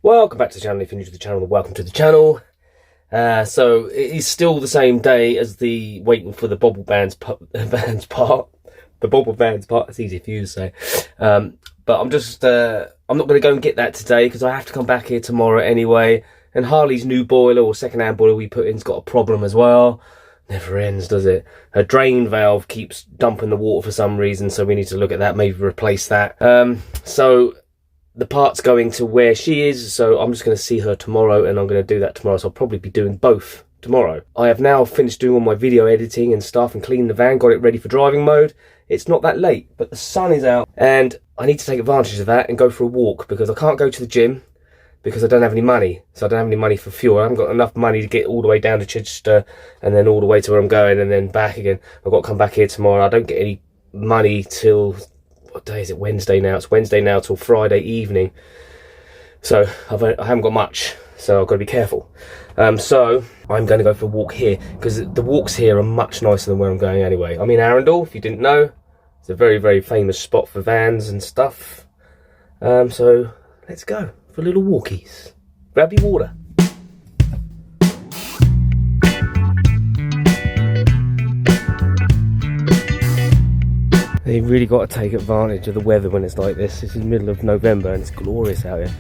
Welcome back to the channel. If you're new to the channel, welcome to the channel. So it is still the same day as the waiting for the Bobil Vans part. The Bobil Vans part. It's easy for you to say. But I'm just I'm not going to go and get that today because I have to come back here tomorrow anyway. And Harley's new boiler or second-hand boiler we put in's got a problem as well. Never ends, does it? Her drain valve keeps dumping the water for some reason, so we need to look at that, maybe replace that. So the part's going to where she is, so I'm just going to see her tomorrow, and I'm going to do that tomorrow, so I'll probably be doing both tomorrow. I have now finished doing all my video editing and stuff and cleaned the van, got it ready for driving mode. It's not that late, but the sun is out, and I need to take advantage of that and go for a walk, because I can't go to the gym, because I don't have any money. So I don't have any money for fuel. I haven't got enough money to get all the way down to Chichester, and then all the way to where I'm going, and then back again. I've got to come back here tomorrow. I don't get any money till... what day is it? Wednesday now. It's Wednesday now till Friday evening. So I haven't got much, so I've got to be careful. So I'm going to go for a walk here, because the walks here are much nicer than where I'm going anyway. I'm in Arundel, if you didn't know. It's a very, very famous spot for vans and stuff. So let's go for little walkies. Grab your water. You've really got to take advantage of the weather when it's like this. It's in the middle of November and it's glorious out here.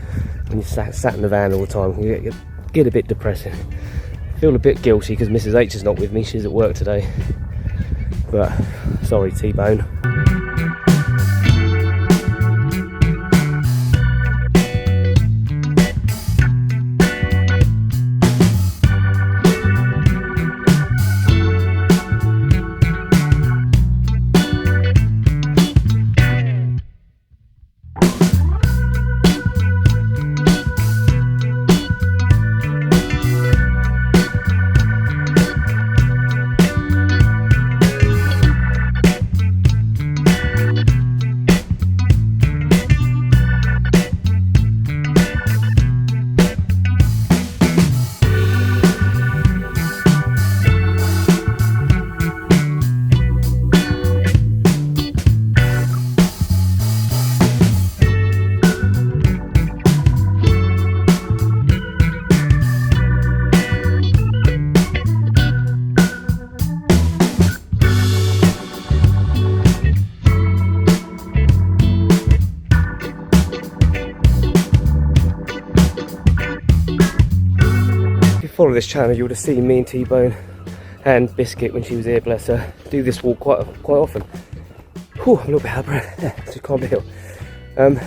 When you're sat in the van all the time, you get a bit depressing. I feel a bit guilty because Mrs H is not with me. She's at work today. But sorry, T-Bone. Follow this channel, you would have seen me and T-Bone and Biscuit when she was here, bless her, do this walk quite often. Whew, I'm a little bit out of breath. Yeah, just calm down.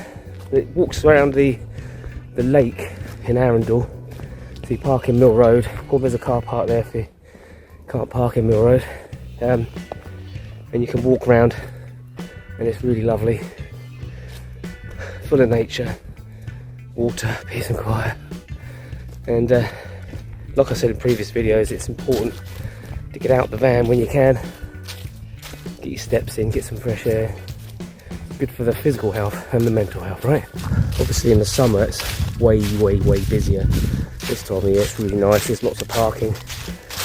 It walks around the lake in Arundel. So you park in Mill Road, or there's a car park there if you can't park in Mill Road. And you can walk around, and it's really lovely. Full of nature, water, peace and quiet. And like I said in previous videos, it's important to get out the van when you can. Get your steps in, get some fresh air. Good for the physical health and the mental health, right? Obviously in the summer it's way busier. This time of year it's really nice, there's lots of parking,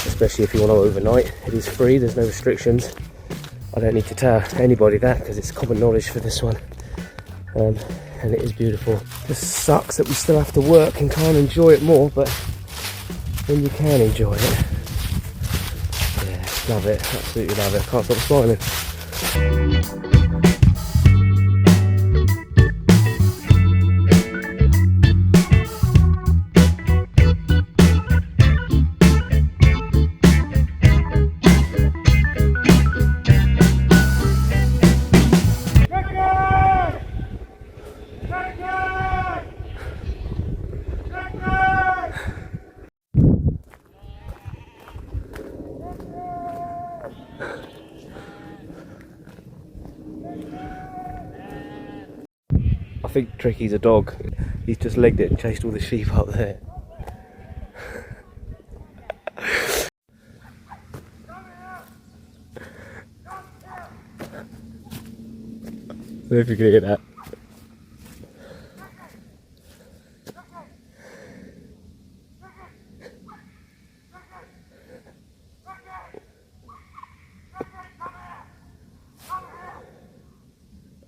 especially if you want to overnight. It is free, there's no restrictions. I don't need to tell anybody that because it's common knowledge for this one. And it is beautiful. It just sucks that we still have to work and can't enjoy it more, but when you can enjoy it, yeah, love it, absolutely love it, can't stop smiling. I think Tricky's a dog. He's just legged it and chased all the sheep up there. So if you can hear that.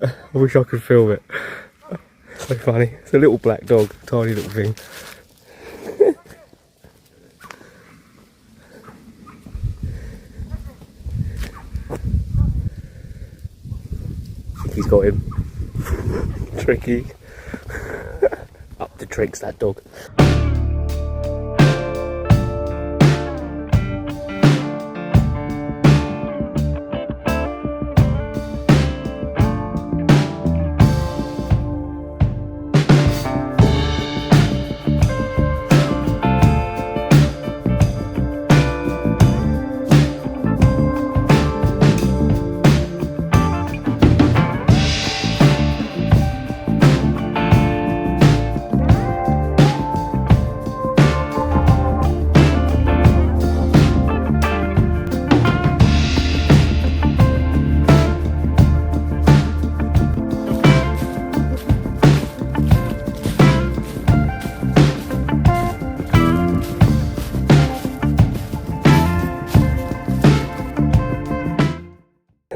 I wish I could film it. So funny. It's a little black dog, tiny little thing. I think he's got him. Tricky. Up to tricks, that dog.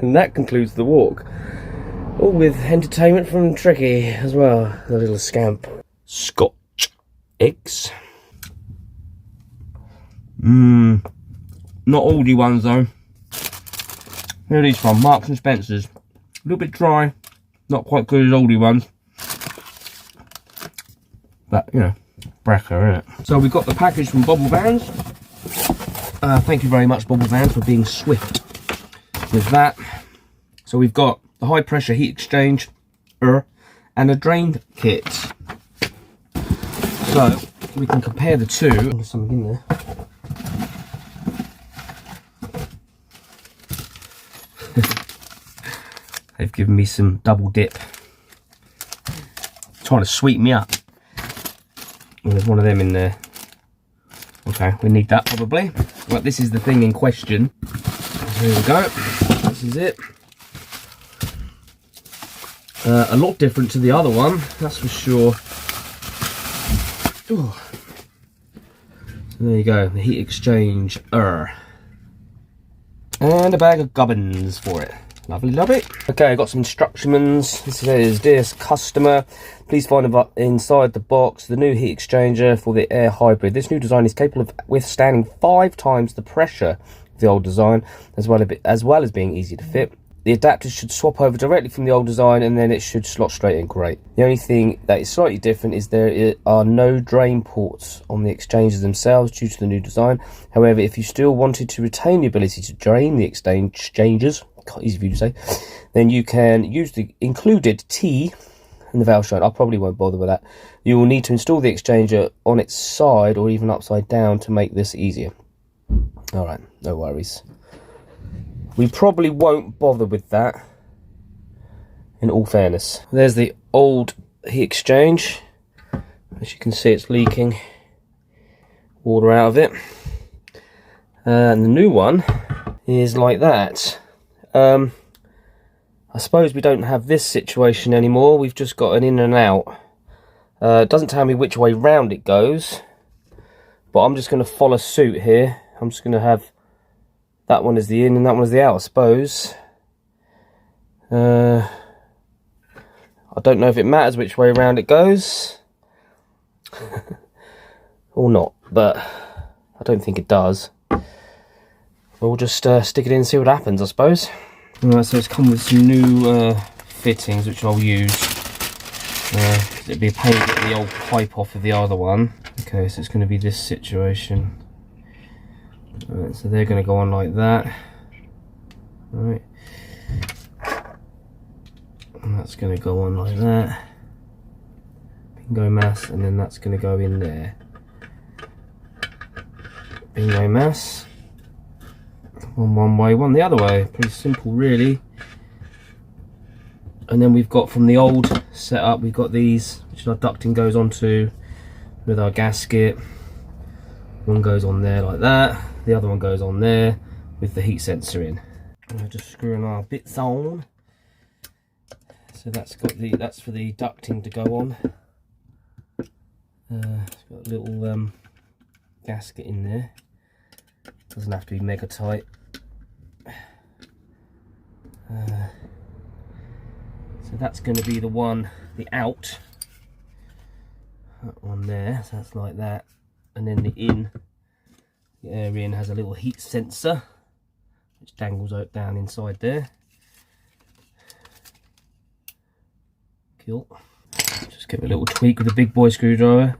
And that concludes the walk. All with entertainment from Tricky as well, the little scamp. Scotch eggs. Not Aldi ones though. Where are these from? Marks and Spencer's. A little bit dry, not quite good as Aldi ones. But, you know, Bracker, innit? So we've got the package from Bobil Vans. Thank you very much, Bobil Vans, for being swift with that. So we've got the high pressure heat exchange and a drain kit. So we can compare the two. There's something in there. They've given me some double dip. Trying to sweeten me up. And there's one of them in there. Okay, we need that probably. Right, this is the thing in question. Here we go. This is it. A lot different to the other one, that's for sure. Ooh. So there you go, the heat exchange. And a bag of gubbins for it. Lovely, lovely. Okay, I got some instructions. This says, dear customer, please find inside the box the new heat exchanger for the Air Hybrid. This new design is capable of withstanding 5 times the pressure of the old design, as well as being easy to fit. The adapters should swap over directly from the old design and then it should slot straight in. Great. The only thing that is slightly different is there are no drain ports on the exchangers themselves due to the new design. However, if you still wanted to retain the ability to drain the exchangers, easy for you to say, then you can use the included T in the valve shine. I probably won't bother with that. You will need to install the exchanger on its side or even upside down to make this easier. Alright, no worries. We probably won't bother with that, in all fairness. There's the old heat exchange. As you can see, it's leaking water out of it. And the new one is like that. I suppose we don't have this situation anymore. We've just got an in and out. It doesn't tell me which way round it goes, but I'm just going to follow suit here. I'm just going to have that one is the in and that one is the out, I suppose. I don't know if it matters which way around it goes. Or not, but I don't think it does. We'll just stick it in and see what happens, I suppose. Alright, so it's come with some new fittings which I'll use. It'd be a pain to get the old pipe off of the other one. Okay, so it's going to be this situation. Right, so they're going to go on like that. Right. And that's going to go on like that. Bingo mass, and then that's going to go in there. Bingo mass. One way, one the other way. Pretty simple, really. And then we've got from the old setup, we've got these, which our ducting goes onto with our gasket. One goes on there like that. The other one goes on there with the heat sensor in. And we're just screwing our bits on. So that's got that's for the ducting to go on. It's got a little gasket in there. Doesn't have to be mega tight. So that's going to be the one, the out. That one there, so that's like that. And then the area in has a little heat sensor which dangles out down inside there. Cool. Just give it a little tweak with a big boy screwdriver.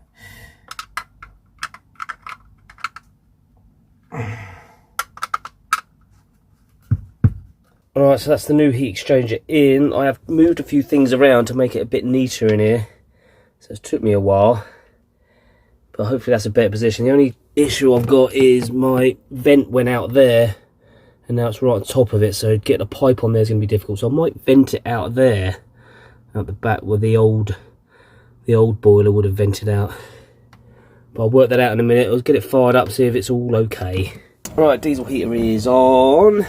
Alright, so that's the new heat exchanger in. I have moved a few things around to make it a bit neater in here. So it took me a while, but hopefully that's a better position. The only issue I've got is my vent went out there and now it's right on top of it, so getting a pipe on there is going to be difficult. So I might vent it out there, out the back where the old boiler would have vented out. But I'll work that out in a minute. I'll get it fired up, see if it's all okay. Right, diesel heater is on.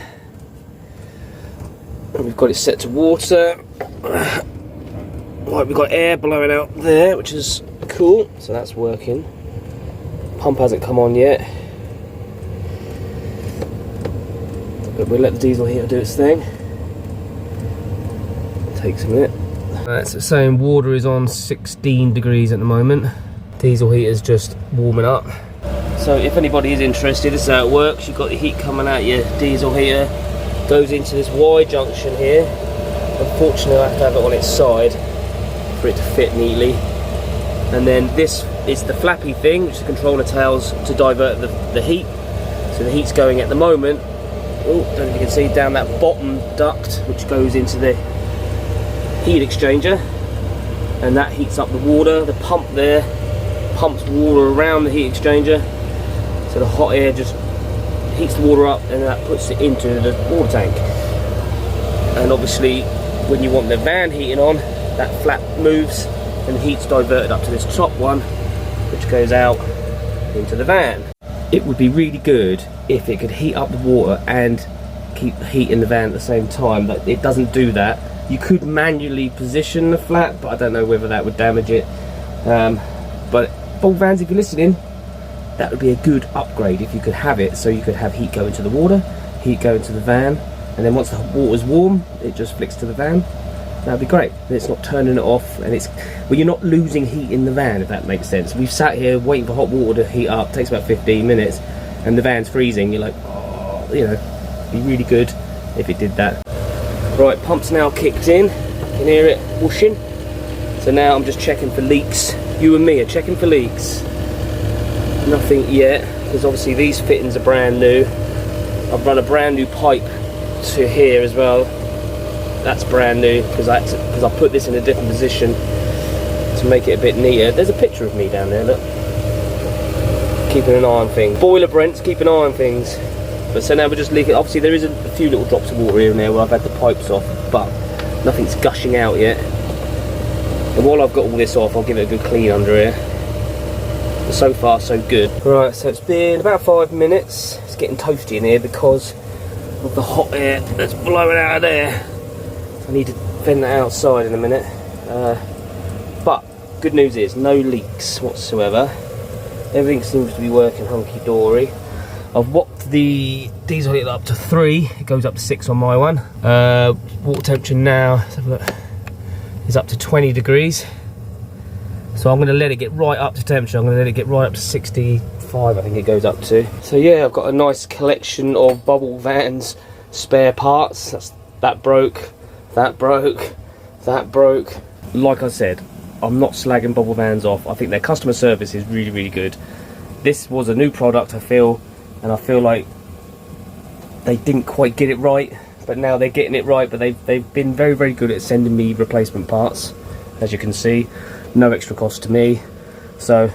And we've got it set to water. Right, we've got air blowing out there, which is cool. So that's working. Pump hasn't come on yet, but we'll let the diesel heater do its thing. Takes a minute. Right, so saying water is on 16 degrees at the moment. Diesel heater's just warming up. So if anybody is interested, this is how it works. You've got the heat coming out your diesel heater, goes into this Y junction here. Unfortunately, I have to have it on its side for it to fit neatly. And then this is the flappy thing, which the controller tells to divert the heat. So the heat's going at the moment, oh, don't know if you can see, down that bottom duct, which goes into the heat exchanger, and that heats up the water. The pump there pumps water around the heat exchanger, so the hot air just heats the water up and that puts it into the water tank. And obviously when you want the van heating on, that flap moves and the heat's diverted up to this top one, which goes out into the van. It would be really good if it could heat up the water and keep the heat in the van at the same time, but it doesn't do that. You could manually position the flap, but I don't know whether that would damage it. But Bobil Vans, if you're listening, that would be a good upgrade if you could have it, so you could have heat go into the water, heat go into the van, and then once the water's warm, it just flicks to the van. That'd be great. It's not turning it off, and it's, well, you're not losing heat in the van, if that makes sense. We've sat here waiting for hot water to heat up, it takes about 15 minutes, and the van's freezing. You're like, oh, you know, it'd be really good if it did that. Right, pump's now kicked in. You can hear it whooshing. So now I'm just checking for leaks. You and me are checking for leaks. Nothing yet, because obviously these fittings are brand new. I've run a brand new pipe to here as well. That's brand new because I put this in a different position to make it a bit neater. There's a picture of me down there, look. Keeping an eye on things. Boiler Brent's keeping an eye on things. But so now we're just leaking. Obviously there is a few little drops of water here and there where I've had the pipes off, but nothing's gushing out yet. And while I've got all this off, I'll give it a good clean under here. But so far so good. Right, so it's been about 5 minutes. It's getting toasty in here because of the hot air that's blowing out of there. I need to vent that outside in a minute. But good news is no leaks whatsoever. Everything seems to be working hunky-dory. I've whopped the diesel heater up to 3. It goes up to 6 on my one. Water temperature now, let's have a look, is up to 20 degrees. So I'm going to let it get right up to temperature. I'm going to let it get right up to 65, I think it goes up to. So yeah, I've got a nice collection of Bobil Vans spare parts. That broke, that broke, that broke. Like I said, I'm not slagging Bobil Vans off. I think their customer service is really, really good. This was a new product, I feel, and I feel like they didn't quite get it right, but now they're getting it right. But they've been very, very good at sending me replacement parts, as you can see. No extra cost to me, so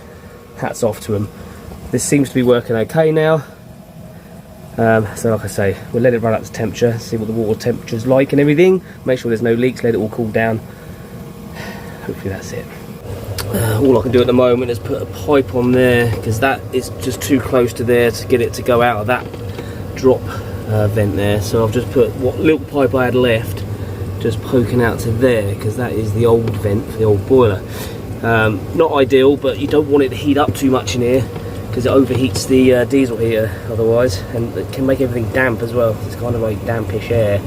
hats off to them. This seems to be working okay now. So like I say, we'll let it run up to temperature, see what the water temperature's like and everything. Make sure there's no leaks, let it all cool down. Hopefully that's it. All I can do at the moment is put a pipe on there, because that is just too close to there to get it to go out of that drop vent there. So I've just put what little pipe I had left, just poking out to there, because that is the old vent for the old boiler. Not ideal, but you don't want it to heat up too much in here, because it overheats the diesel heater otherwise, and it can make everything damp as well. It's kind of like dampish air.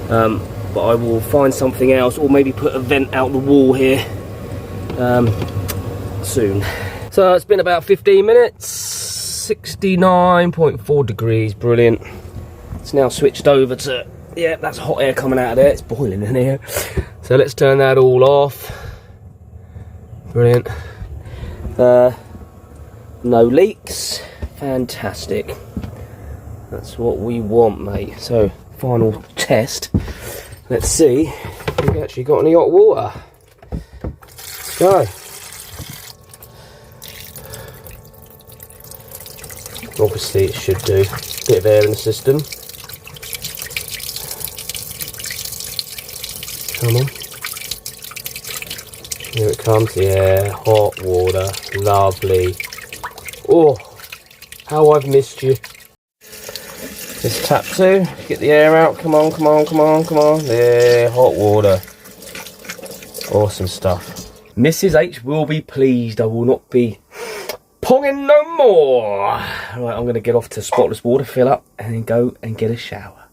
But I will find something else, or maybe put a vent out the wall here, soon. So it's been about 15 minutes, 69.4 degrees, brilliant. It's now switched over to, yeah, that's hot air coming out of there, it's boiling in here. So let's turn that all off. Brilliant. No leaks, fantastic. That's what we want, mate. So, final test. Let's see if we've actually got any hot water. Let's go. Obviously it should do. Bit of air in the system. Come on. Here it comes. Yeah, hot water. Lovely. Oh, how I've missed you. Just tap 2, get the air out, come on, come on, come on, come on. There, hot water. Awesome stuff. Mrs. H will be pleased. I will not be ponging no more. Right, I'm going to get off to spotless water, fill up, and then go and get a shower.